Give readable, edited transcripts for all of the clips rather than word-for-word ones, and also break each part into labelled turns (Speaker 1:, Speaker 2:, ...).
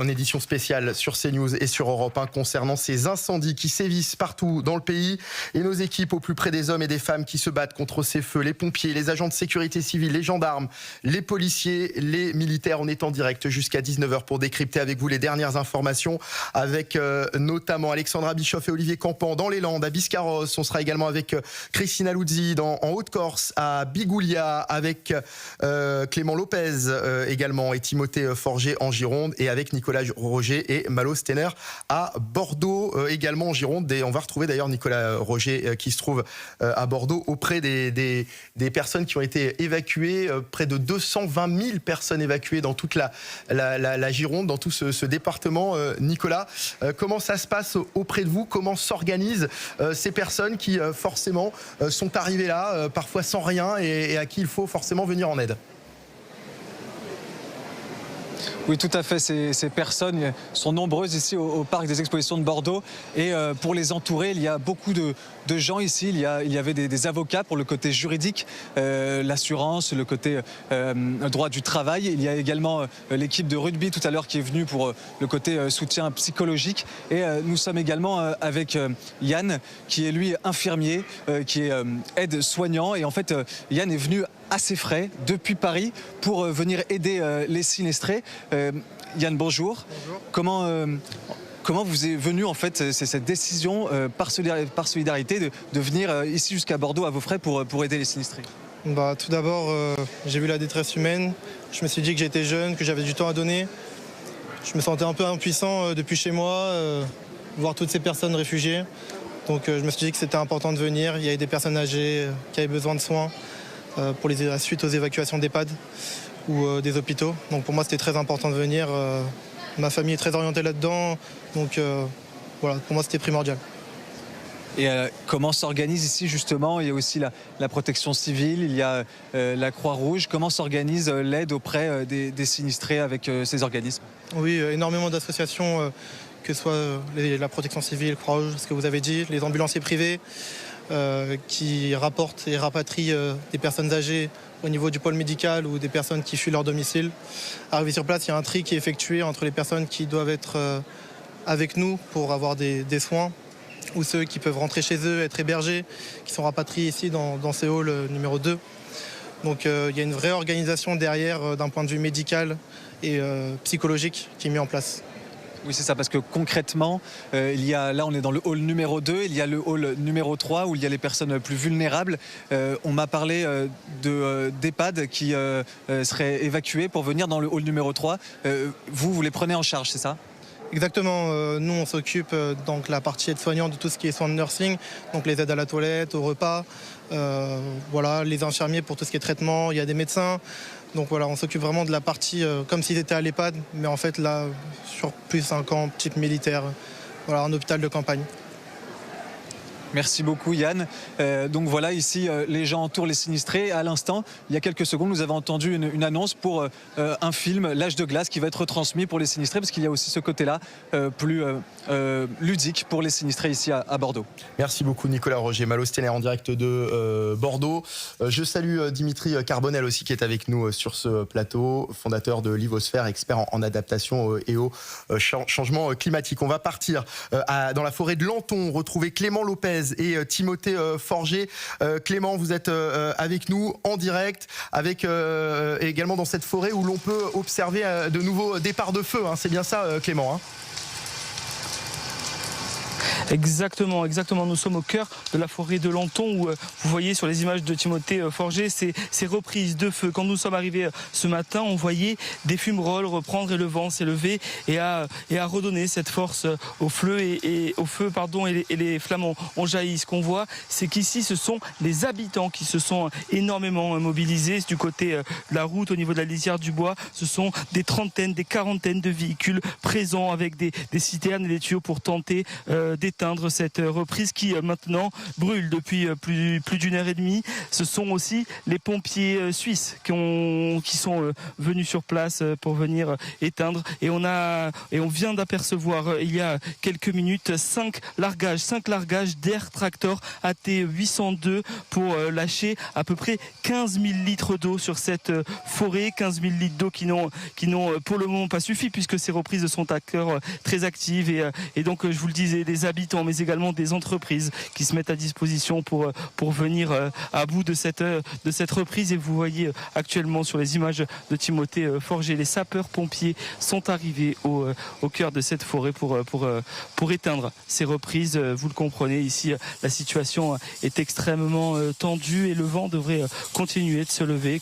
Speaker 1: En édition spéciale sur CNews et sur Europe 1 concernant ces incendies qui sévissent partout dans le pays et nos équipes au plus près des hommes et des femmes qui se battent contre ces feux. Les pompiers, les agents de sécurité civile, les gendarmes, les policiers, les militaires. On est en direct jusqu'à 19h pour décrypter avec vous les dernières informations avec notamment Alexandra Bischoff et Olivier Campan dans les Landes, à Biscarrosse. On sera également avec Christina Luzzi en Haute-Corse, à Bigoulia, avec Clément Lopez également et Timothée Forger en Gironde et avec Nicolas Roger et Malo Stenner à Bordeaux également en Gironde. Et on va retrouver d'ailleurs Nicolas Roger qui se trouve à Bordeaux auprès des personnes qui ont été évacuées, près de 220 000 personnes évacuées dans toute la Gironde, dans tout ce département. Nicolas, comment ça se passe auprès de vous? Comment s'organisent ces personnes qui forcément sont arrivées là, parfois sans rien et à qui il faut forcément venir en aide?
Speaker 2: Oui, tout à fait. Ces personnes sont nombreuses ici au parc des expositions de Bordeaux. Et pour les entourer, il y a beaucoup de gens ici. Il y avait des avocats pour le côté juridique, l'assurance, le côté droit du travail. Il y a également l'équipe de rugby tout à l'heure qui est venue pour le côté soutien psychologique. Et nous sommes également avec Yann, qui est lui infirmier, qui est aide-soignant. Et en fait, Yann est venu à ses frais depuis Paris pour venir aider les sinistrés. Yann, bonjour. Bonjour. Comment vous est venue en fait cette décision par solidarité de venir ici jusqu'à Bordeaux à vos frais pour aider les sinistrés?
Speaker 3: Tout d'abord, j'ai vu la détresse humaine. Je me suis dit que j'étais jeune, que j'avais du temps à donner. Je me sentais un peu impuissant depuis chez moi, voir toutes ces personnes réfugiées. Donc je me suis dit que c'était important de venir. Il y avait des personnes âgées qui avaient besoin de soins pour la suite aux évacuations d'EHPAD ou des hôpitaux. Donc pour moi c'était très important de venir. Ma famille est très orientée là-dedans, donc voilà, pour moi c'était primordial.
Speaker 2: Et comment s'organise ici justement? Il y a aussi la protection civile, il y a la Croix-Rouge. Comment s'organise l'aide auprès des sinistrés avec ces organismes?
Speaker 3: Oui, énormément d'associations, que ce soit la protection civile, Croix-Rouge, ce que vous avez dit, les ambulanciers privés qui rapportent et rapatrient des personnes âgées au niveau du pôle médical ou des personnes qui fuient leur domicile. Arrivé sur place, il y a un tri qui est effectué entre les personnes qui doivent être avec nous pour avoir des soins ou ceux qui peuvent rentrer chez eux, être hébergés, qui sont rapatriés ici dans ces halls numéro 2. Donc il y a une vraie organisation derrière d'un point de vue médical et psychologique qui est mis en place.
Speaker 2: Oui, c'est ça, parce que concrètement, là on est dans le hall numéro 2, il y a le hall numéro 3 où il y a les personnes plus vulnérables. On m'a parlé d'EHPAD qui seraient évacués pour venir dans le hall numéro 3. Vous les prenez en charge, c'est ça?
Speaker 3: Exactement, nous on s'occupe donc la partie aide-soignante de tout ce qui est soins de nursing, donc les aides à la toilette, au repas, voilà, les infirmiers pour tout ce qui est traitement, il y a des médecins. Donc voilà, on s'occupe vraiment de la partie comme s'ils étaient à l'EHPAD, mais en fait là, sur plus un camp type militaire, voilà, un hôpital de campagne.
Speaker 2: Merci beaucoup Yann. Donc voilà, ici les gens entourent les sinistrés. À l'instant, il y a quelques secondes, nous avons entendu une annonce pour un film, L'Âge de glace, qui va être retransmis pour les sinistrés, parce qu'il y a aussi ce côté-là plus ludique pour les sinistrés ici à Bordeaux.
Speaker 1: Merci beaucoup Nicolas Roger. Malo Stenner en direct de Bordeaux. Je salue Dimitri Carbonel aussi qui est avec nous sur ce plateau, fondateur de Livosphère, expert en adaptation et au changement climatique. On va partir dans la forêt de Lanton, retrouver Clément Lopez et Timothée Forger. Clément, vous êtes avec nous en direct, avec également dans cette forêt où l'on peut observer de nouveaux départs de feu. Hein. C'est bien ça, Clément, hein?
Speaker 4: Exactement. Nous sommes au cœur de la forêt de Lanton où vous voyez sur les images de Timothée Forger ces reprises de feu. Quand nous sommes arrivés ce matin, on voyait des fumerolles reprendre et le vent s'élever et à redonner cette force au feu et les flammes ont jailli. Ce qu'on voit, c'est qu'ici ce sont les habitants qui se sont énormément mobilisés du côté de la route au niveau de la lisière du bois. Ce sont des trentaines, des quarantaines de véhicules présents avec des citernes et des tuyaux pour tenter d'éteindre éteindre cette reprise qui maintenant brûle depuis plus d'une heure et demie. Ce sont aussi les pompiers suisses qui sont venus sur place pour venir éteindre. Et on vient d'apercevoir il y a quelques minutes 5 largages d'Air Tractor AT802 pour lâcher à peu près 15 000 litres d'eau sur cette forêt. 15 000 litres d'eau qui n'ont pour le moment pas suffi, puisque ces reprises sont à cœur très actives et donc je vous le disais, des habitants mais également des entreprises qui se mettent à disposition pour venir à bout de cette reprise. Et vous voyez actuellement sur les images de Timothée Forget, les sapeurs-pompiers sont arrivés au cœur de cette forêt pour éteindre ces reprises. Vous le comprenez, ici la situation est extrêmement tendue et le vent devrait continuer de se lever,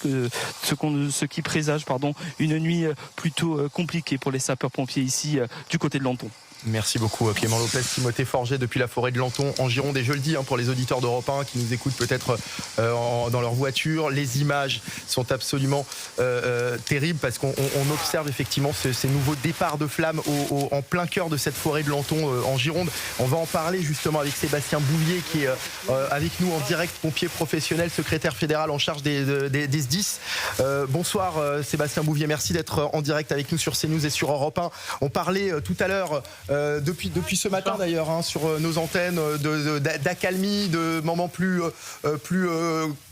Speaker 4: ce qui présage une nuit plutôt compliquée pour les sapeurs-pompiers ici du côté de Lanton.
Speaker 1: Merci beaucoup Clément Lopez. Timothée Forget depuis la forêt de Lanton en Gironde. Et je le dis pour les auditeurs d'Europe 1 qui nous écoutent peut-être dans leur voiture, les images sont absolument terribles parce qu'on observe effectivement ces nouveaux départs de flammes en plein cœur de cette forêt de Lanton en Gironde. On va en parler justement avec Sébastien Bouvier qui est avec nous en direct, pompier professionnel, secrétaire fédéral en charge des SDIS. Bonsoir Sébastien Bouvier, merci d'être en direct avec nous sur CNews et sur Europe 1. On parlait tout à l'heure depuis ce matin d'ailleurs sur nos antennes d'accalmie, de moments plus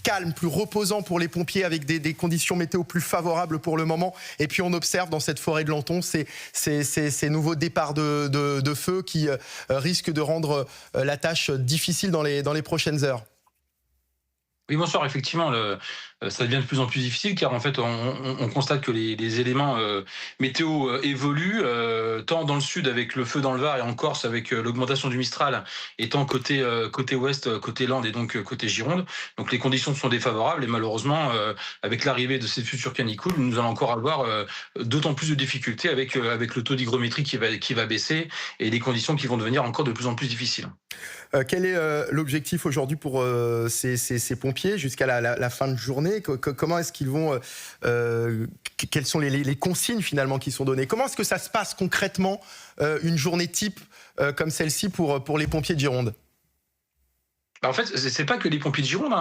Speaker 1: calmes, plus reposants pour les pompiers avec des conditions météo plus favorables pour le moment. Et puis on observe dans cette forêt de Lanton ces nouveaux départs de feu qui risquent de rendre la tâche difficile dans les prochaines heures.
Speaker 5: Oui, bonsoir. Effectivement, ça devient de plus en plus difficile car en fait, on constate que les éléments météo évoluent, tant dans le sud avec le feu dans le Var et en Corse avec l'augmentation du Mistral, et tant côté ouest, côté Landes et donc côté Gironde. Donc les conditions sont défavorables et malheureusement, avec l'arrivée de ces futures canicules, nous allons encore avoir d'autant plus de difficultés avec le taux d'hygrométrie qui va baisser et les conditions qui vont devenir encore de plus en plus difficiles.
Speaker 1: Quel est l'objectif aujourd'hui pour ces pompiers jusqu'à la fin de journée? Comment est-ce qu'ils vont quelles sont les consignes finalement qui sont données? Comment est-ce que ça se passe concrètement une journée type comme celle-ci pour les pompiers de Gironde?
Speaker 5: En fait, c'est pas que les pompiers de Gironde.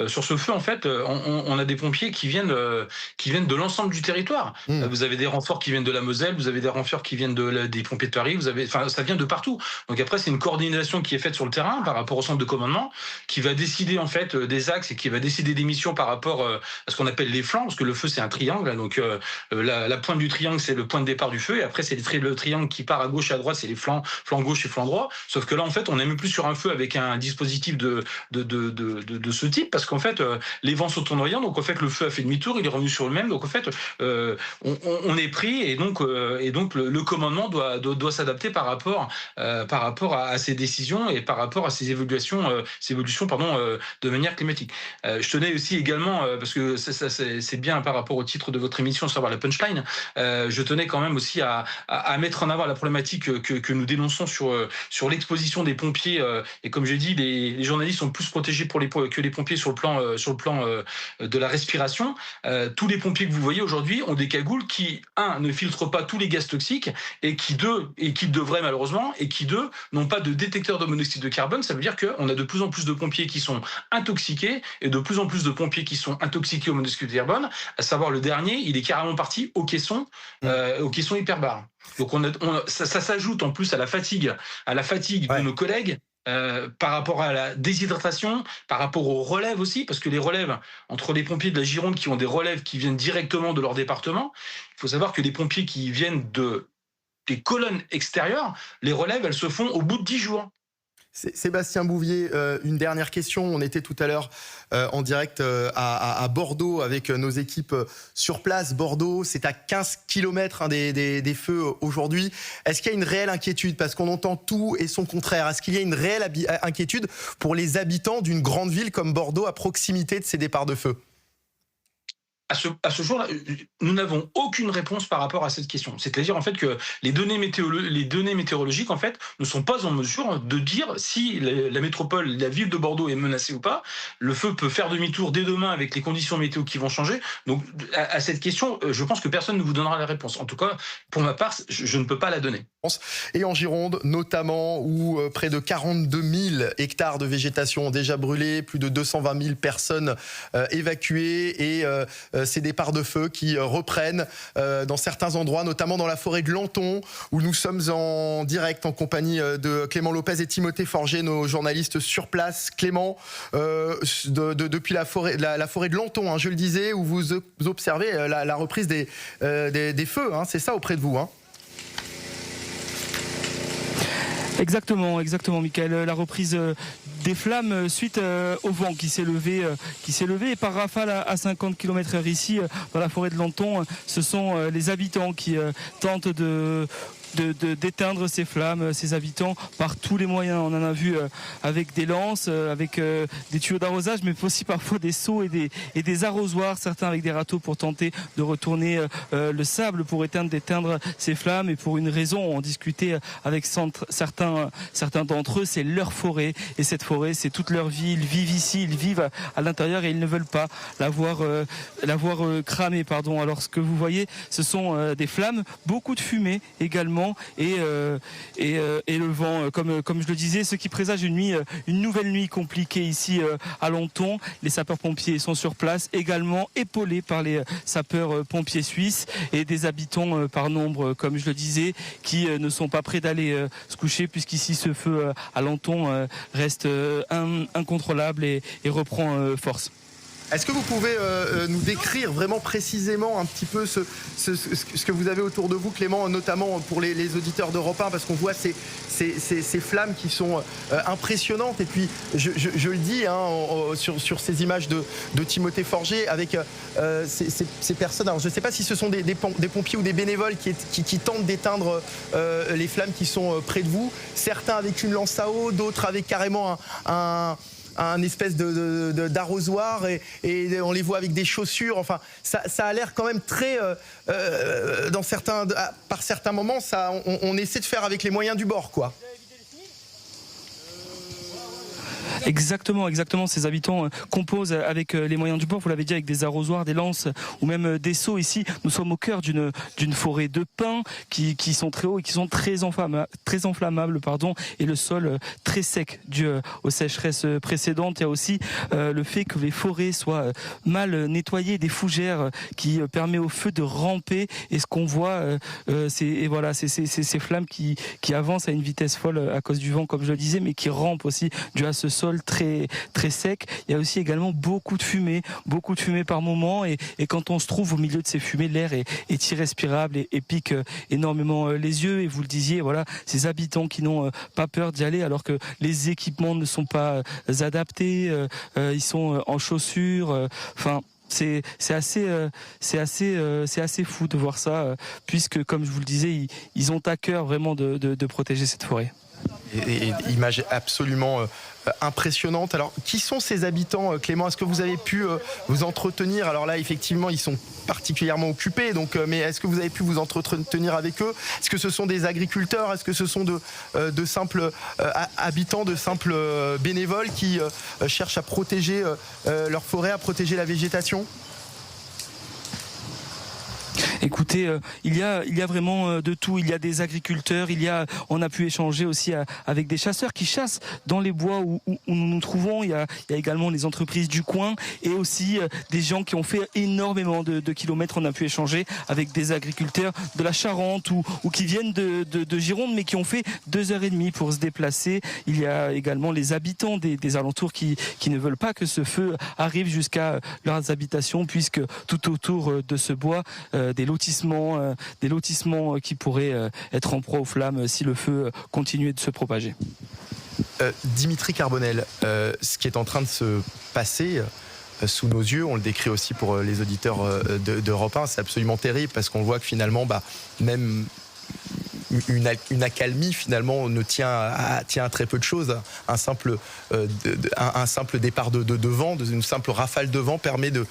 Speaker 5: Sur ce feu, en fait, on a des pompiers qui viennent de l'ensemble du territoire. Vous avez des renforts qui viennent de la Moselle, vous avez des renforts qui viennent des pompiers de Paris. Ça vient de partout. Donc après, c'est une coordination qui est faite sur le terrain par rapport au centre de commandement, qui va décider en fait des axes et qui va décider des missions par rapport à ce qu'on appelle les flancs, parce que le feu c'est un triangle. Donc la pointe du triangle c'est le point de départ du feu, et après c'est le triangle qui part à gauche et à droite, c'est les flancs gauche et flanc droit. Sauf que là, en fait, on n'est même plus sur un feu avec un dispositif de ce type, parce qu'en fait les vents sont tournoyants, donc en fait le feu a fait demi-tour, il est revenu sur le même, donc en fait on est pris, et donc le commandement doit s'adapter par rapport à ces décisions et par rapport à ces évolutions de manière climatique. Je tenais aussi également, parce que c'est bien par rapport au titre de votre émission, savoir la punchline, je tenais quand même aussi à mettre en avant la problématique que nous dénonçons sur l'exposition des pompiers, et comme j'ai dit, les journalistes sont plus protégés que les pompiers sur le plan de la respiration. Tous les pompiers que vous voyez aujourd'hui ont des cagoules qui, ne filtrent pas tous les gaz toxiques, et qui devraient malheureusement, et qui, n'ont pas de détecteur de monoxyde de carbone. Ça veut dire qu'on a de plus en plus de pompiers qui sont intoxiqués, et de plus en plus de pompiers qui sont intoxiqués au monoxyde de carbone. À savoir, le dernier, il est carrément parti au caisson hyperbare. Donc ça s'ajoute en plus à la fatigue de nos collègues, par rapport à la déshydratation, par rapport aux relèves aussi, parce que les relèves entre les pompiers de la Gironde qui ont des relèves qui viennent directement de leur département, il faut savoir que les pompiers qui viennent des colonnes extérieures, les relèves, elles se font au bout de 10 jours.
Speaker 1: Sébastien Bouvier, une dernière question. On était tout à l'heure en direct à Bordeaux avec nos équipes sur place. Bordeaux, c'est à 15 km des feux aujourd'hui. Est-ce qu'il y a une réelle inquiétude? Parce qu'on entend tout et son contraire. Est-ce qu'il y a une réelle inquiétude pour les habitants d'une grande ville comme Bordeaux à proximité de ces départs de feu?
Speaker 5: à ce jour-là, nous n'avons aucune réponse par rapport à cette question. C'est-à-dire en fait que les données météorologiques en fait ne sont pas en mesure de dire si la métropole, la ville de Bordeaux est menacée ou pas. Le feu peut faire demi-tour dès demain avec les conditions météo qui vont changer. Donc à cette question, je pense que personne ne vous donnera la réponse. En tout cas, pour ma part, je ne peux pas la donner.
Speaker 1: Et en Gironde, notamment, où près de 42 000 hectares de végétation ont déjà brûlé, plus de 220 000 personnes évacuées et ces départs de feu qui reprennent dans certains endroits, notamment dans la forêt de Lanton, où nous sommes en direct en compagnie de Clément Lopez et Timothée Forget, nos journalistes sur place. Clément, depuis la forêt de Lanton, hein, je le disais, où vous observez la reprise des feux, hein, c'est ça auprès de vous, hein?
Speaker 4: Exactement, Michael. La reprise des flammes suite au vent qui s'est levé et par rafale à 50 km/h ici dans la forêt de Lanton. Ce sont les habitants qui tentent d'éteindre ces flammes, ces habitants par tous les moyens. On en a vu avec des lances, avec des tuyaux d'arrosage, mais aussi parfois des seaux et des arrosoirs, certains avec des râteaux pour tenter de retourner le sable pour d'éteindre ces flammes. Et pour une raison, on discutait avec certains d'entre eux, c'est leur forêt. Et cette forêt, c'est toute leur vie. Ils vivent ici, ils vivent à l'intérieur et ils ne veulent pas la voir cramée. Alors ce que vous voyez, ce sont des flammes, beaucoup de fumée également. Et le vent, comme je le disais, ce qui présage une nouvelle nuit compliquée ici à Lanton. Les sapeurs-pompiers sont sur place, également épaulés par les sapeurs-pompiers suisses et des habitants par nombre, comme je le disais, qui ne sont pas prêts d'aller se coucher, puisqu'ici ce feu à Lanton reste incontrôlable et reprend force.
Speaker 1: Est-ce que vous pouvez nous décrire vraiment précisément un petit peu ce que vous avez autour de vous, Clément, notamment pour les auditeurs d'Europe 1, parce qu'on voit ces flammes qui sont impressionnantes. Et puis, je le dis hein, sur ces images de Timothée Forget, avec ces personnes. Alors, je ne sais pas si ce sont des pompiers ou des bénévoles qui tentent d'éteindre les flammes qui sont près de vous. Certains avec une lance à eau, d'autres avec carrément un espèce d'arrosoir et on les voit avec des chaussures. Enfin, ça a l'air quand même très... par certains moments, on essaie de faire avec les moyens du bord, quoi.
Speaker 4: Exactement. Ces habitants composent avec les moyens du bord, vous l'avez dit, avec des arrosoirs, des lances ou même des seaux. Ici, nous sommes au cœur d'une forêt de pins qui sont très hauts et qui sont très inflammables, et le sol très sec dû aux sécheresses précédentes. Il y a aussi le fait que les forêts soient mal nettoyées, des fougères qui permet au feu de ramper. Et ce qu'on voit, c'est ces flammes qui avancent à une vitesse folle à cause du vent, comme je le disais, mais qui rampent aussi dû à ce sol très très sec. Il y a aussi également beaucoup de fumée par moment, et quand on se trouve au milieu de ces fumées, l'air est irrespirable et pique énormément les yeux. Et vous le disiez, voilà, ces habitants qui n'ont pas peur d'y aller alors que les équipements ne sont pas adaptés, ils sont en chaussures, c'est assez fou de voir ça, puisque comme je vous le disais, ils ont à cœur vraiment de protéger cette forêt.
Speaker 1: Et image absolument impressionnante. Alors, qui sont ces habitants, Clément? Est-ce que vous avez pu vous entretenir? Alors là, effectivement, ils sont particulièrement occupés, mais est-ce que vous avez pu vous entretenir avec eux? Est-ce que ce sont des agriculteurs? Est-ce que ce sont de simples habitants, de simples bénévoles qui cherchent à protéger leur forêt, à protéger la végétation?
Speaker 4: Écoutez, il y a vraiment de tout. Il y a des agriculteurs, on a pu échanger aussi avec des chasseurs qui chassent dans les bois où nous nous trouvons. Il y a également les entreprises du coin et aussi des gens qui ont fait énormément de kilomètres. On a pu échanger avec des agriculteurs de la Charente ou qui viennent de Gironde, mais qui ont fait 2h30 pour se déplacer. Il y a également les habitants des alentours qui ne veulent pas que ce feu arrive jusqu'à leurs habitations, puisque tout autour de ce bois, des lotissements qui pourraient être en proie aux flammes si le feu continuait de se propager.
Speaker 1: Dimitri Carbonel, ce qui est en train de se passer sous nos yeux, on le décrit aussi pour les auditeurs d'Europe 1, c'est absolument terrible, parce qu'on voit que finalement, même une accalmie finalement ne tient à très peu de choses. Un simple départ de vent, une simple rafale de vent permet de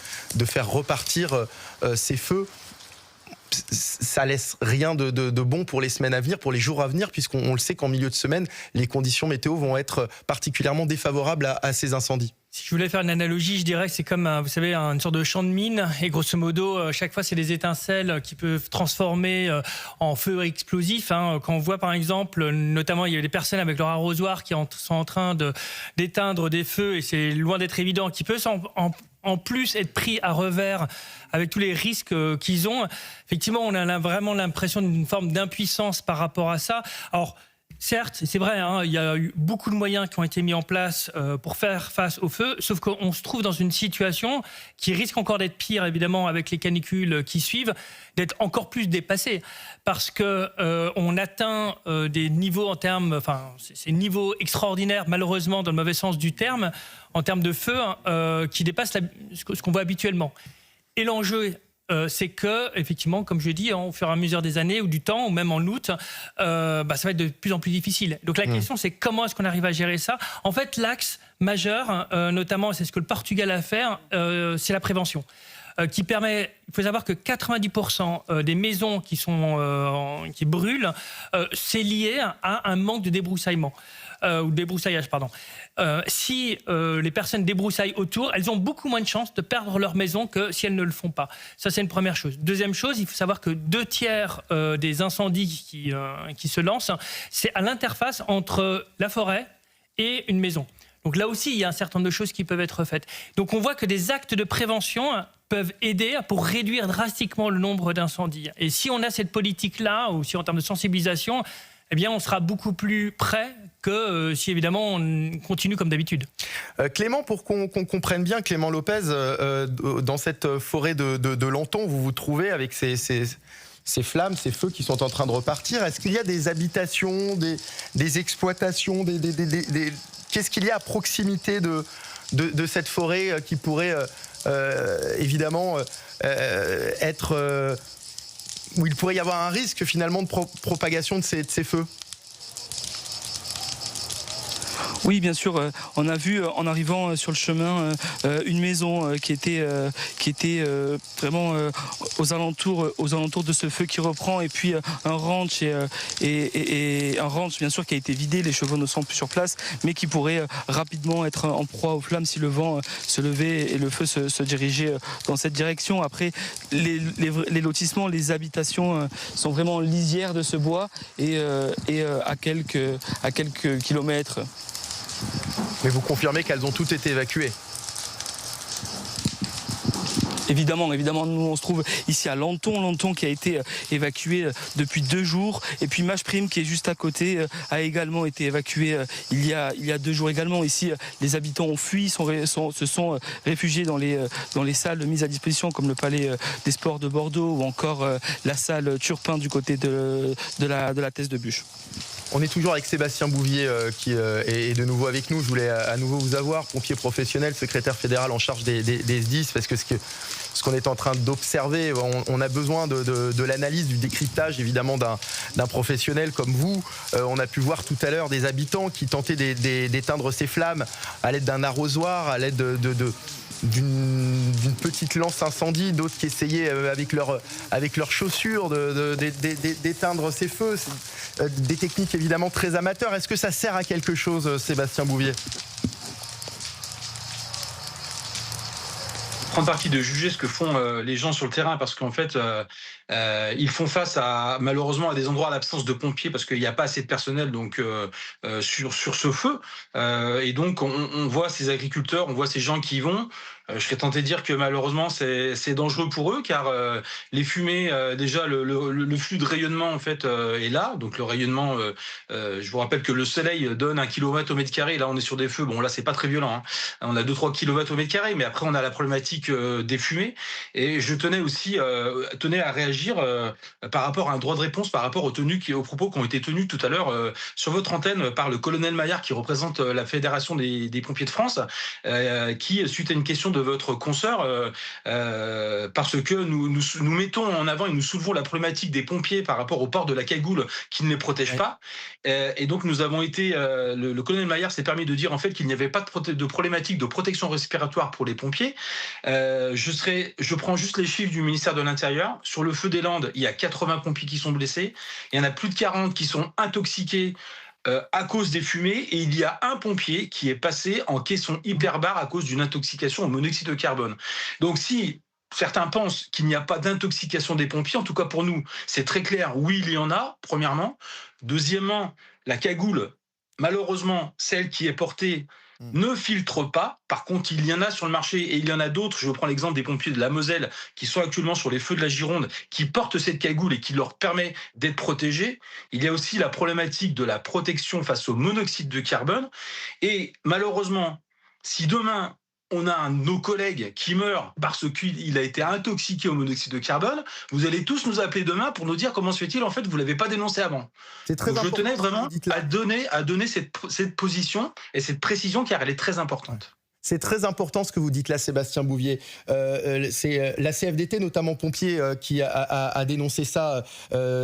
Speaker 1: faire repartir ces feux. Ça laisse rien de bon pour les semaines à venir, pour les jours à venir, puisqu'on le sait qu'en milieu de semaine, les conditions météo vont être particulièrement défavorables à ces incendies.
Speaker 6: Si je voulais faire une analogie, je dirais que c'est comme, vous savez, une sorte de champ de mine. Et grosso modo, chaque fois, c'est des étincelles qui peuvent transformer en feu explosif. Quand on voit, par exemple, notamment, il y a des personnes avec leur arrosoir qui sont en train d'éteindre des feux, et c'est loin d'être évident, qui peut en plus être pris à revers avec tous les risques qu'ils ont. Effectivement, on a vraiment l'impression d'une forme d'impuissance par rapport à ça. Alors, certes, c'est vrai, il y a eu beaucoup de moyens qui ont été mis en place pour faire face au feu, sauf qu'on se trouve dans une situation qui risque encore d'être pire, évidemment, avec les canicules qui suivent, d'être encore plus dépassée, parce que on atteint des niveaux ces niveaux extraordinaires, malheureusement, dans le mauvais sens du terme, en termes de feu, qui dépassent ce qu'on voit habituellement. Et l'enjeu, c'est que, effectivement, comme je dis, au fur et à mesure des années ou du temps, ou même en août, ça va être de plus en plus difficile. Donc la question, c'est comment est-ce qu'on arrive à gérer ça ? En fait, l'axe majeur, notamment, c'est ce que le Portugal a fait, c'est la prévention. Qui permet, il faut savoir que 90% des maisons qui brûlent, c'est lié à un manque de débroussaillement. Ou débroussaillage, pardon. Si les personnes débroussaillent autour, elles ont beaucoup moins de chances de perdre leur maison que si elles ne le font pas. Ça, c'est une première chose. Deuxième chose, il faut savoir que 2/3 des incendies qui se lancent, c'est à l'interface entre la forêt et une maison. Donc là aussi, il y a un certain nombre de choses qui peuvent être faites. Donc on voit que des actes de prévention peuvent aider pour réduire drastiquement le nombre d'incendies. Et si on a cette politique-là, ou si en termes de sensibilisation, eh bien, on sera beaucoup plus près que si, évidemment, on continue comme d'habitude.
Speaker 1: Clément, pour qu'on comprenne bien, Clément Lopez, dans cette forêt de Lenton, vous vous trouvez avec ces flammes, ces feux qui sont en train de repartir. Est-ce qu'il y a des habitations, des exploitations, qu'est-ce qu'il y a à proximité de cette forêt qui pourrait évidemment être... où il pourrait y avoir un risque finalement de propagation de ces feux?
Speaker 4: Oui, bien sûr. On a vu en arrivant sur le chemin une maison qui était vraiment aux alentours de ce feu qui reprend, et puis un ranch et un ranch bien sûr qui a été vidé. Les chevaux ne sont plus sur place, mais qui pourrait rapidement être en proie aux flammes si le vent se levait et le feu se dirigeait dans cette direction. Après, les lotissements, les habitations sont vraiment en lisière de ce bois et à quelques kilomètres.
Speaker 1: Mais vous confirmez qu'elles ont toutes été évacuées?
Speaker 4: Évidemment, nous on se trouve ici à Lenton qui a été évacué depuis 2 jours, et puis Mâche-Prime qui est juste à côté a également été évacué il y a 2 jours également. Ici, les habitants ont fui, se sont réfugiés dans les salles mises à disposition comme le Palais des Sports de Bordeaux ou encore la salle Turpin du côté de la Thèse de Buch.
Speaker 1: On est toujours avec Sébastien Bouvier qui est de nouveau avec nous. Je voulais à nouveau vous avoir, pompier professionnel, secrétaire fédéral en charge des SDIS, parce que ce qu'on est en train d'observer, on a besoin de l'analyse, du décryptage évidemment d'un professionnel comme vous. On a pu voir tout à l'heure des habitants qui tentaient d'éteindre ces flammes à l'aide d'un arrosoir, à l'aide d'une petite lance incendie, d'autres qui essayaient avec leurs chaussures d'éteindre ces feux. Des techniques évidemment très amateurs. Est-ce que ça sert à quelque chose, Sébastien Bouvier?
Speaker 5: Prendre parti de juger ce que font les gens sur le terrain, parce qu'en fait ils font face malheureusement à des endroits à l'absence de pompiers parce qu'il n'y a pas assez de personnel donc sur ce feu, et donc on voit ces agriculteurs, on voit ces gens qui y vont. Je serais tenté de dire que malheureusement c'est dangereux pour eux, car les fumées, déjà le flux de rayonnement en fait est là. Donc le rayonnement, je vous rappelle que le soleil donne 1 kW au mètre carré. Là on est sur des feux, bon là c'est pas très violent, hein. On a 2-3 kW au mètre carré, mais après on a la problématique des fumées. Et je tenais à réagir par rapport à un droit de réponse, par rapport aux propos qui ont été tenus tout à l'heure sur votre antenne par le colonel Maillard, qui représente la Fédération des pompiers de France, qui, suite à une question de votre consoeur, parce que nous mettons en avant et nous soulevons la problématique des pompiers par rapport au port de la cagoule qui ne les protège pas. Et donc nous avons été, le colonel Maillard s'est permis de dire en fait qu'il n'y avait pas de problématique de protection respiratoire pour les pompiers. Je prends juste les chiffres du ministère de l'Intérieur. Sur le feu des Landes, il y a 80 pompiers qui sont blessés. Il y en a plus de 40 qui sont intoxiqués à cause des fumées, et il y a un pompier qui est passé en caisson hyperbare à cause d'une intoxication au monoxyde de carbone. Donc si certains pensent qu'il n'y a pas d'intoxication des pompiers, en tout cas pour nous, c'est très clair, oui, il y en a, premièrement. Deuxièmement, la cagoule, malheureusement, celle qui est portée, ne filtre pas. Par contre, il y en a sur le marché et il y en a d'autres. Je prends l'exemple des pompiers de la Moselle qui sont actuellement sur les feux de la Gironde, qui portent cette cagoule et qui leur permet d'être protégés. Il y a aussi la problématique de la protection face au monoxyde de carbone. Et malheureusement, si demain, on a un de nos collègues qui meurt parce qu'il a été intoxiqué au monoxyde de carbone, vous allez tous nous appeler demain pour nous dire comment se fait-il, en fait, vous ne l'avez pas dénoncé avant.
Speaker 1: C'est très important.
Speaker 5: Je tenais vraiment à donner cette position et cette précision, car elle est très importante.
Speaker 1: C'est très important ce que vous dites là, Sébastien Bouvier. C'est la CFDT, notamment pompiers, qui a dénoncé ça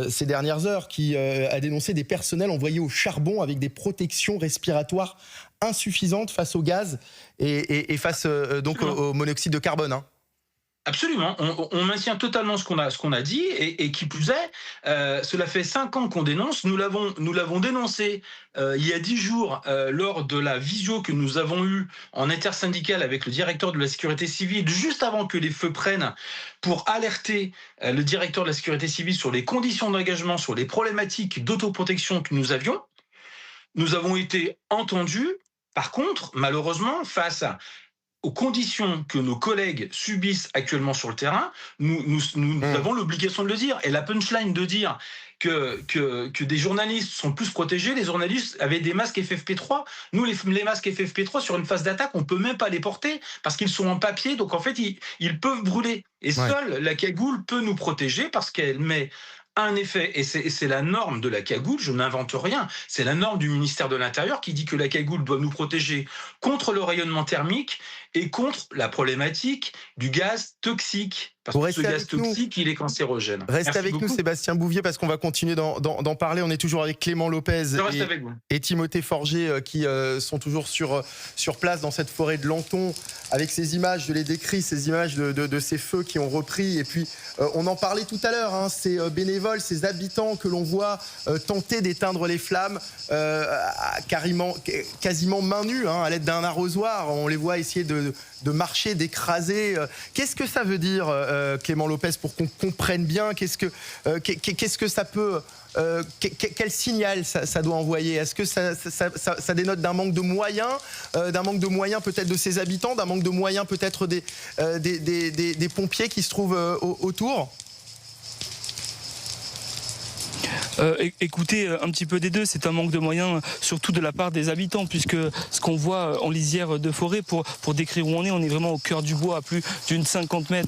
Speaker 1: ces dernières heures, qui a dénoncé des personnels envoyés au charbon avec des protections respiratoires insuffisantes face au gaz et face donc au monoxyde de carbone. Hein.
Speaker 5: Absolument, on maintient totalement ce qu'on a dit, et qui plus est, cela fait 5 ans qu'on dénonce. Nous l'avons dénoncé il y a 10 jours lors de la visio que nous avons eue en intersyndicale avec le directeur de la sécurité civile, juste avant que les feux prennent, pour alerter le directeur de la sécurité civile sur les conditions d'engagement, sur les problématiques d'autoprotection que nous avions. Nous avons été entendus. Par contre, malheureusement, face aux conditions que nos collègues subissent actuellement sur le terrain, nous avons l'obligation de le dire. Et la punchline de dire que des journalistes sont plus protégés, les journalistes avaient des masques FFP3. Nous, les masques FFP3, sur une phase d'attaque, on ne peut même pas les porter parce qu'ils sont en papier, donc en fait, ils peuvent brûler. Et seule la cagoule peut nous protéger parce qu'elle met un effet, et c'est la norme de la cagoule, je n'invente rien, c'est la norme du ministère de l'Intérieur qui dit que la cagoule doit nous protéger contre le rayonnement thermique et contre la problématique du gaz toxique. Parce que ce gaz toxique, il est cancérogène.
Speaker 1: Restez avec nous, Sébastien Bouvier, parce qu'on va continuer d'en parler. On est toujours avec Clément Lopez et Timothée Forger qui sont toujours sur place dans cette forêt de Lanton, avec ces images, je les décris, ces images de ces feux qui ont repris. Et puis, on en parlait tout à l'heure, hein, ces bénévoles, ces habitants que l'on voit tenter d'éteindre les flammes quasiment main nue, hein, à l'aide d'un arrosoir. On les voit essayer de marcher, d'écraser. Qu'est-ce que ça veut dire, Clément Lopez, pour qu'on comprenne bien? Qu'est-ce que ça peut... quel signal ça doit envoyer? Est-ce que ça dénote d'un manque de moyens, peut-être de ses habitants, d'un manque de moyens peut-être des pompiers qui se trouvent autour?
Speaker 4: Écoutez, un petit peu des deux. C'est un manque de moyens, surtout de la part des habitants, puisque ce qu'on voit en lisière de forêt, pour décrire où on est vraiment au cœur du bois, à plus d'une cinquantaine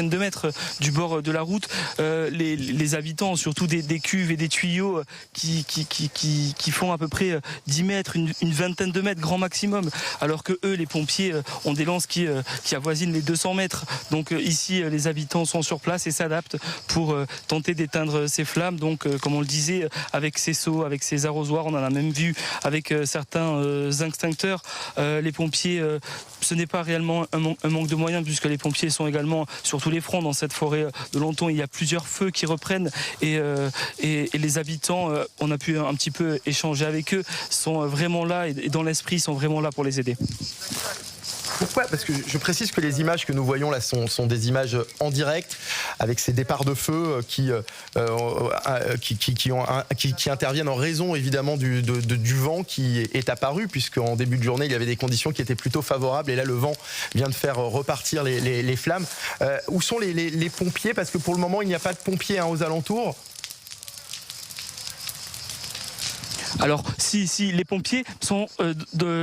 Speaker 4: de mètres du bord de la route. Les habitants, surtout des cuves et des tuyaux qui font à peu près 10 mètres, une vingtaine de mètres grand maximum, alors que eux, les pompiers, ont des lances qui avoisinent les 200 mètres. Donc ici, les habitants sont sur place et s'adaptent pour tenter d'éteindre ces flammes. Donc, comme on le disait, avec ces seaux, avec ces arrosoirs, on en a même vu avec certains extincteurs. Les pompiers, ce n'est pas réellement un manque de moyens, puisque les pompiers sont également sur tous les fronts dans cette forêt de Lanton. Il y a plusieurs feux qui reprennent, et les habitants, on a pu un petit peu échanger avec eux, sont vraiment là, et dans l'esprit, sont vraiment là pour les aider.
Speaker 1: Pourquoi? Parce que je précise que les images que nous voyons là sont des images en direct, avec ces départs de feu qui interviennent en raison évidemment du vent qui est apparu, puisqu'en début de journée il y avait des conditions qui étaient plutôt favorables, et là le vent vient de faire repartir les flammes. Où sont les pompiers? Parce que pour le moment il n'y a pas de pompiers aux alentours.
Speaker 4: Alors, si les pompiers sont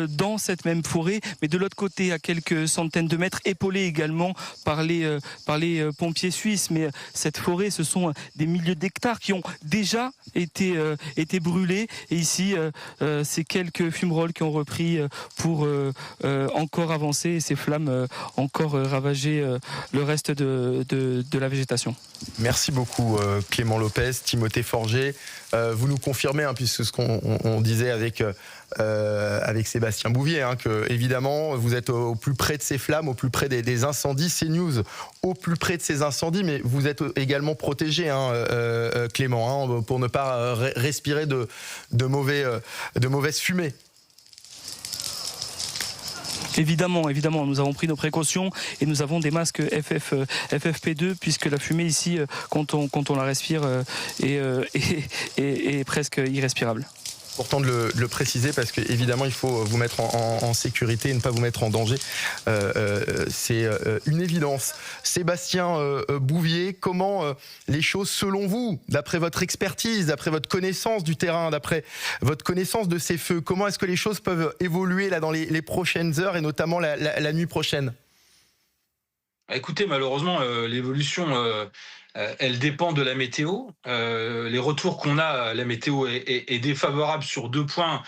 Speaker 4: dans cette même forêt, mais de l'autre côté, à quelques centaines de mètres, épaulés également par les pompiers suisses. Mais cette forêt, ce sont des milliers d'hectares qui ont déjà été brûlés. Et ici, c'est quelques fumerolles qui ont repris pour encore avancer et ces flammes encore ravager le reste de la végétation.
Speaker 1: Merci beaucoup Clément Lopez, Timothée Forget. Vous nous confirmez, puisque ce qu'on disait avec Sébastien Bouvier, que évidemment vous êtes au plus près de ces flammes, au plus près des incendies. CNews au plus près de ces incendies, mais vous êtes également protégé, Clément, pour ne pas respirer de mauvaises fumées.
Speaker 4: Évidemment, nous avons pris nos précautions et nous avons des masques FFP2 puisque la fumée ici, quand on la respire, est presque irrespirable.
Speaker 1: Important de le préciser parce qu'évidemment il faut vous mettre en sécurité et ne pas vous mettre en danger. C'est une évidence. Sébastien Bouvier, comment les choses selon vous, d'après votre expertise, d'après votre connaissance du terrain, d'après votre connaissance de ces feux, comment est-ce que les choses peuvent évoluer là dans les prochaines heures et notamment la nuit prochaine ?
Speaker 5: Écoutez, malheureusement, l'évolution, elle dépend de la météo. Les retours qu'on a, la météo est défavorable sur 2 points.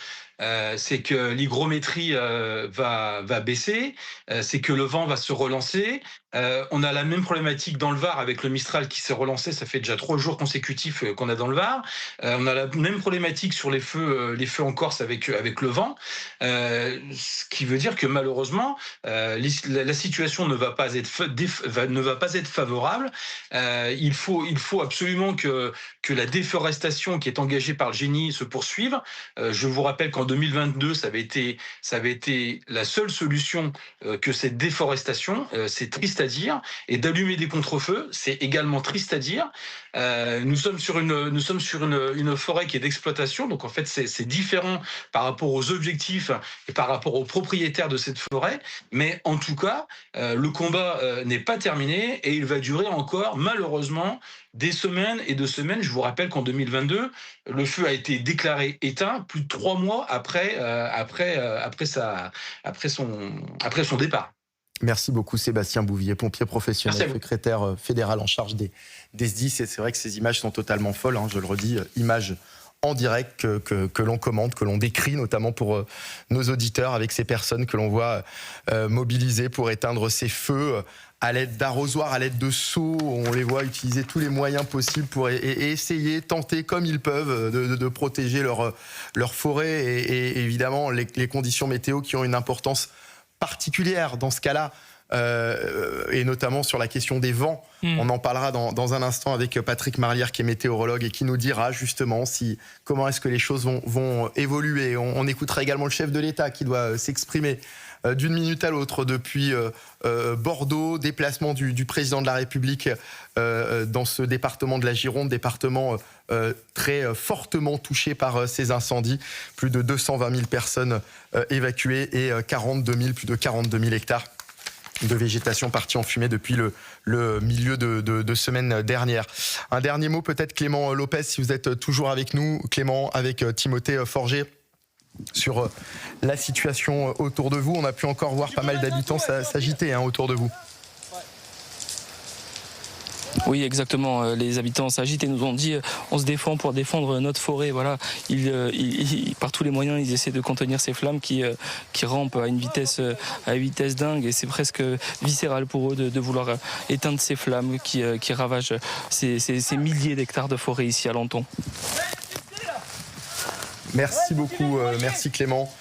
Speaker 5: C'est que l'hygrométrie va baisser, c'est que le vent va se relancer. On a la même problématique dans le Var avec le Mistral qui s'est relancé, ça fait déjà 3 jours consécutifs qu'on a dans le Var. On a la même problématique sur les feux en Corse avec le vent, ce qui veut dire que malheureusement la situation ne va pas être favorable. Il faut absolument que la déforestation qui est engagée par le génie se poursuive. Je vous rappelle qu'en 2022, ça avait été la seule solution que cette déforestation. C'est triste à dire, et d'allumer des contre-feux, c'est également triste à dire. Nous sommes sur une forêt qui est d'exploitation, donc en fait c'est différent par rapport aux objectifs et par rapport aux propriétaires de cette forêt, mais en tout cas le combat n'est pas terminé et il va durer encore malheureusement des semaines et de semaines. Je vous rappelle qu'en 2022, le feu a été déclaré éteint plus de 3 mois après son départ.
Speaker 1: Merci beaucoup Sébastien Bouvier, pompier professionnel, secrétaire fédéral en charge des SDIS. Et c'est vrai que ces images sont totalement folles, je le redis, images en direct que l'on commente, que l'on décrit, notamment pour nos auditeurs, avec ces personnes que l'on voit mobilisées pour éteindre ces feux à l'aide d'arrosoirs, à l'aide de seaux. On les voit utiliser tous les moyens possibles pour essayer, tenter comme ils peuvent de protéger leur forêt et évidemment les conditions météo qui ont une importance particulière dans ce cas-là, et notamment sur la question des vents. On en parlera dans un instant avec Patrick Marlière qui est météorologue et qui nous dira justement comment est-ce que les choses vont évoluer. On écoutera également le chef de l'État qui doit s'exprimer d'une minute à l'autre depuis Bordeaux, déplacement du président de la République dans ce département de la Gironde, département très fortement touché par ces incendies. Plus de 220 000 personnes évacuées et plus de 42 000 hectares de végétation partie en fumée depuis le milieu de semaine dernière. Un dernier mot peut-être, Clément Lopez, si vous êtes toujours avec nous, Clément, avec Timothée Forget, sur la situation autour de vous. On a pu encore voir pas mal d'habitants s'agiter autour de vous.
Speaker 4: Oui, exactement. Les habitants s'agitent et nous ont dit on se défend pour défendre notre forêt. Voilà, par tous les moyens, ils essaient de contenir ces flammes qui rampent à une vitesse dingue et c'est presque viscéral pour eux de vouloir éteindre ces flammes qui ravagent ces milliers d'hectares de forêt ici à Lenton.
Speaker 1: Merci beaucoup, merci Clément.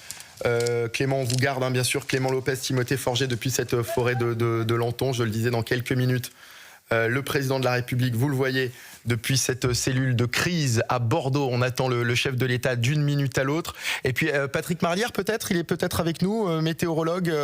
Speaker 1: Clément, on vous garde bien sûr. Clément Lopez, Timothée Forget depuis cette forêt de Lenton, je le disais dans quelques minutes. Le président de la République, vous le voyez, depuis cette cellule de crise à Bordeaux, on attend le chef de l'État d'une minute à l'autre. Et puis Patrick Marlière, peut-être, il est peut-être avec nous, météorologue,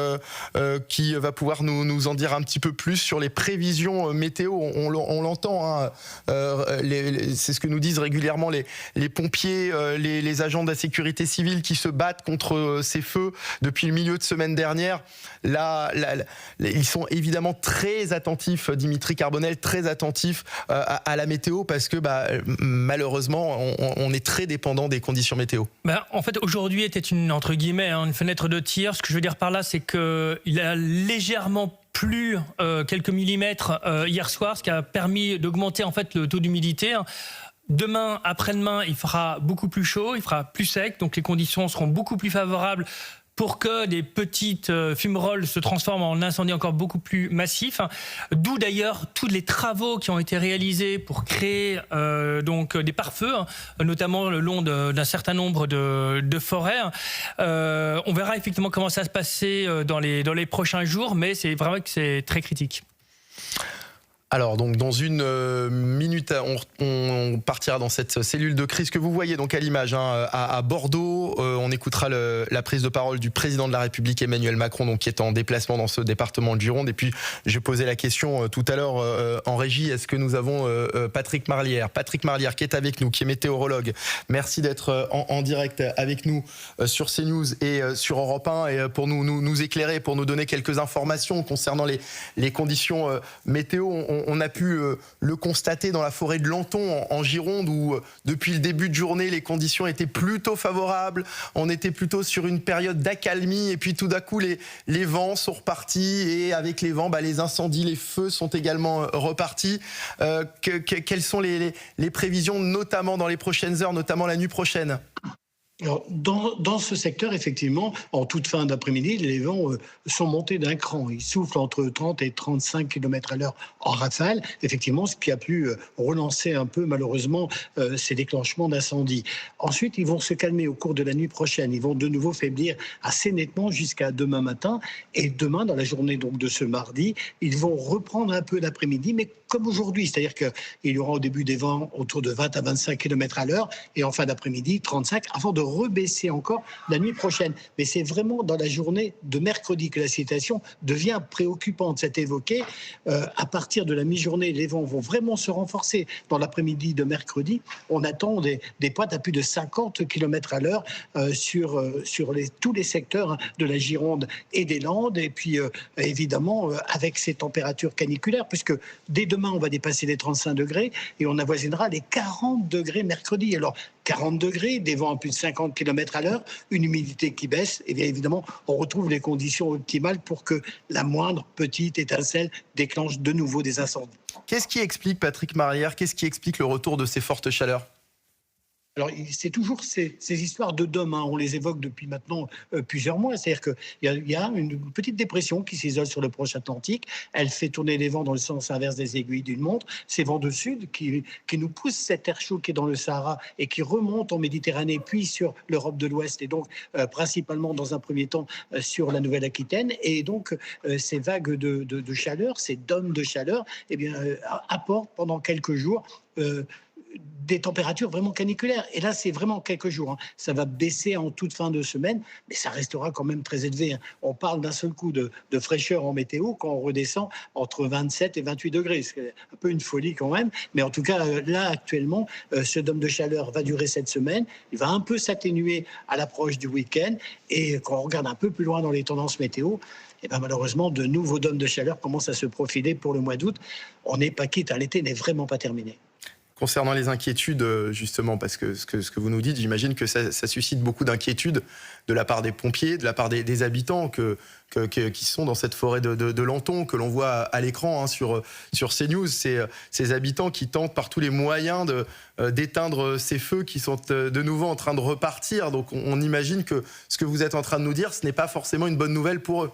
Speaker 1: qui va pouvoir nous en dire un petit peu plus sur les prévisions météo. On l'entend, c'est ce que nous disent régulièrement les pompiers, les agents de la sécurité civile qui se battent contre ces feux depuis le milieu de semaine dernière. Là, ils sont évidemment très attentifs, Dimitri Carbonel, très attentifs à la météo. météo parce que malheureusement, on est très dépendant des conditions météo.
Speaker 6: En fait, aujourd'hui était entre guillemets, une fenêtre de tir. Ce que je veux dire par là, c'est qu'il a légèrement plu quelques millimètres hier soir, ce qui a permis d'augmenter en fait le taux d'humidité. Demain, après-demain, il fera beaucoup plus chaud, il fera plus sec, donc les conditions seront beaucoup plus favorables pour que des petites fumerolles se transforment en incendies encore beaucoup plus massifs. D'où d'ailleurs tous les travaux qui ont été réalisés pour créer donc des pare-feux, notamment le long d'un certain nombre de forêts. On verra effectivement comment ça va se passer dans les prochains jours, mais c'est vraiment que c'est très critique.
Speaker 1: Alors donc dans une minute, on partira dans cette cellule de crise que vous voyez donc à l'image à Bordeaux. On écoutera la prise de parole du président de la République Emmanuel Macron, donc qui est en déplacement dans ce département de Gironde. Et puis j'ai posé la question tout à l'heure en régie, est-ce que nous avons Patrick Marlière qui est avec nous, qui est météorologue. Merci d'être en direct avec nous sur CNews et sur Europe 1 et pour nous éclairer, pour nous donner quelques informations concernant les conditions météo. On a pu le constater dans la forêt de Lenton en Gironde où depuis le début de journée les conditions étaient plutôt favorables. On était plutôt sur une période d'accalmie et puis tout d'un coup les vents sont repartis et avec les vents les incendies, les feux sont également repartis. Quelles sont les prévisions notamment dans les prochaines heures, notamment la nuit prochaine ?
Speaker 7: Alors, dans ce secteur, effectivement, en toute fin d'après-midi, les vents sont montés d'un cran. Ils soufflent entre 30 et 35 km/h en rafale, effectivement, ce qui a pu relancer un peu, malheureusement, ces déclenchements d'incendie. Ensuite, ils vont se calmer au cours de la nuit prochaine. Ils vont de nouveau faiblir assez nettement jusqu'à demain matin. Et demain, dans la journée donc, de ce mardi, ils vont reprendre un peu l'après-midi, mais comme aujourd'hui. C'est-à-dire qu'il y aura au début des vents autour de 20 à 25 km/h et en fin d'après-midi, 35, avant de rebaisser encore la nuit prochaine. Mais c'est vraiment dans la journée de mercredi que la situation devient préoccupante. C'est évoqué. À partir de la mi-journée, les vents vont vraiment se renforcer. Dans l'après-midi de mercredi, on attend des pointes à plus de 50 km/h sur tous les secteurs de la Gironde et des Landes. Et puis, évidemment, avec ces températures caniculaires, puisque dès demain, on va dépasser les 35 degrés et on avoisinera les 40 degrés mercredi. Alors, 40 degrés, des vents à plus de 50 km/h, une humidité qui baisse, et bien évidemment, on retrouve les conditions optimales pour que la moindre petite étincelle déclenche de nouveau des incendies.
Speaker 1: Qu'est-ce qui explique, Patrick Marlière, qu'est-ce qui explique le retour de ces fortes chaleurs ?
Speaker 7: Alors, c'est toujours ces histoires de dômes, on les évoque depuis maintenant plusieurs mois. C'est-à-dire qu'il y a une petite dépression qui s'isole sur le proche Atlantique. Elle fait tourner les vents dans le sens inverse des aiguilles d'une montre. Ces vents de sud qui nous poussent cet air chaud qui est dans le Sahara et qui remonte en Méditerranée, puis sur l'Europe de l'Ouest et donc principalement dans un premier temps sur la Nouvelle-Aquitaine. Et donc, ces vagues de chaleur, ces dômes de chaleur, apportent pendant quelques jours des températures vraiment caniculaires. Et là, c'est vraiment quelques jours. Ça va baisser en toute fin de semaine, mais ça restera quand même très élevé. On parle d'un seul coup de fraîcheur en météo quand on redescend entre 27 et 28 degrés. C'est un peu une folie quand même. Mais en tout cas, là, actuellement, ce dôme de chaleur va durer cette semaine. Il va un peu s'atténuer à l'approche du week-end. Et quand on regarde un peu plus loin dans les tendances météo, malheureusement, de nouveaux dômes de chaleur commencent à se profiler pour le mois d'août. On n'est pas quitte, l'été n'est vraiment pas terminé.
Speaker 1: Concernant les inquiétudes, justement, parce que ce que vous nous dites, j'imagine que ça suscite beaucoup d'inquiétudes de la part des pompiers, de la part des habitants qui sont dans cette forêt de Lenton, que l'on voit à l'écran sur CNews. Ces habitants qui tentent par tous les moyens d'éteindre ces feux qui sont de nouveau en train de repartir. Donc on imagine que ce que vous êtes en train de nous dire, ce n'est pas forcément une bonne nouvelle pour eux.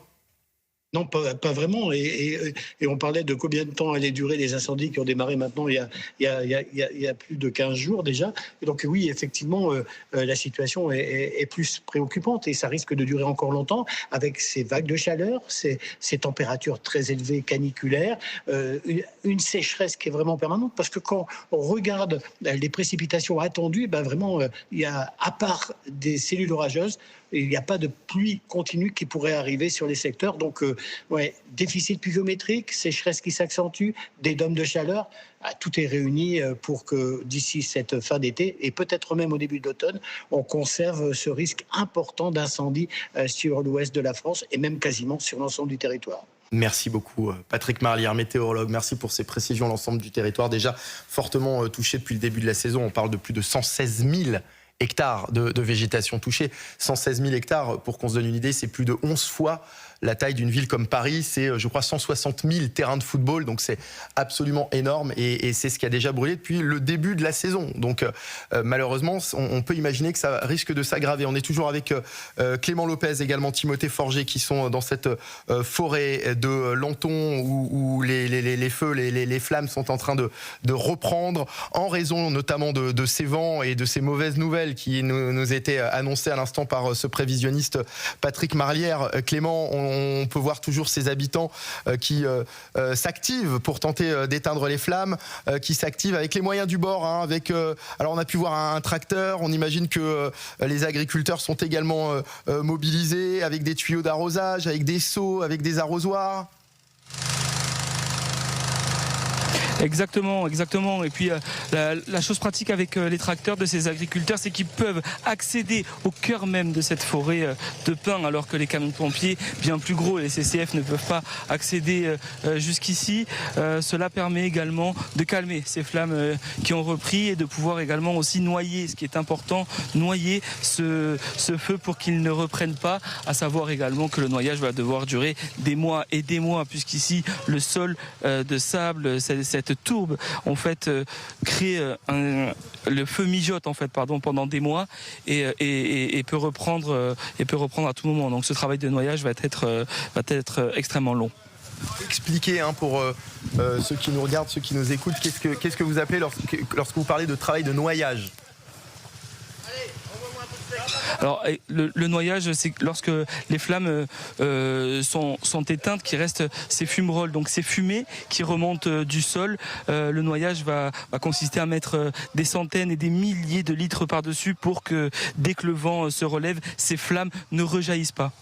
Speaker 7: Non, pas vraiment. Et on parlait de combien de temps allaient durer les incendies qui ont démarré maintenant il y a plus de 15 jours déjà. Et donc oui, effectivement, la situation est plus préoccupante et ça risque de durer encore longtemps avec ces vagues de chaleur, ces températures très élevées caniculaires, une sécheresse qui est vraiment permanente parce que quand on regarde les précipitations attendues, vraiment, il y a, à part des cellules orageuses, il n'y a pas de pluie continue qui pourrait arriver sur les secteurs. Donc, déficit pluviométrique, sécheresse qui s'accentue, des dômes de chaleur, tout est réuni pour que d'ici cette fin d'été, et peut-être même au début de l'automne, on conserve ce risque important d'incendie sur l'ouest de la France et même quasiment sur l'ensemble du territoire.
Speaker 1: Merci beaucoup Patrick Marlière, météorologue. Merci pour ces précisions. L'ensemble du territoire déjà fortement touché depuis le début de la saison. On parle de plus de 116 000 hectares de végétation touchée. 116 000 hectares, pour qu'on se donne une idée, c'est plus de 11 fois la taille d'une ville comme Paris. C'est, je crois, 160 000 terrains de football. Donc c'est absolument énorme et c'est ce qui a déjà brûlé depuis le début de la saison. Donc malheureusement, on peut imaginer que ça risque de s'aggraver. On est toujours avec Clément Lopez, également Timothée Forger, qui sont dans cette forêt de Lanton où les feux, les flammes sont en train de reprendre en raison notamment de ces vents et de ces mauvaises nouvelles qui nous étaient annoncées à l'instant par ce prévisionniste Patrick Marlière. Clément, on peut voir toujours ces habitants qui s'activent pour tenter d'éteindre les flammes, qui s'activent avec les moyens du bord. Alors on a pu voir un tracteur, on imagine que les agriculteurs sont également mobilisés avec des tuyaux d'arrosage, avec des seaux, avec des arrosoirs.
Speaker 4: Exactement. Et puis la chose pratique avec les tracteurs de ces agriculteurs, c'est qu'ils peuvent accéder au cœur même de cette forêt de pins, alors que les camions de pompiers, bien plus gros, les CCF, ne peuvent pas accéder jusqu'ici. Cela permet également de calmer ces flammes qui ont repris et de pouvoir également aussi noyer, ce qui est important, noyer ce feu pour qu'il ne reprenne pas, à savoir également que le noyage va devoir durer des mois et des mois, puisqu'ici le sol de sable, cette tourbe en fait crée le feu mijote en fait pendant des mois et peut reprendre à tout moment. Donc ce travail de noyage va être extrêmement long.
Speaker 1: Expliquez pour ceux qui nous regardent, ceux qui nous écoutent, qu'est-ce que vous appelez lorsque vous parlez de travail de noyage?
Speaker 4: Alors le noyage, c'est lorsque les flammes sont éteintes, qu'il reste ces fumerolles, donc ces fumées qui remontent du sol. Le noyage va consister à mettre des centaines et des milliers de litres par-dessus pour que dès que le vent se relève, ces flammes ne rejaillissent pas.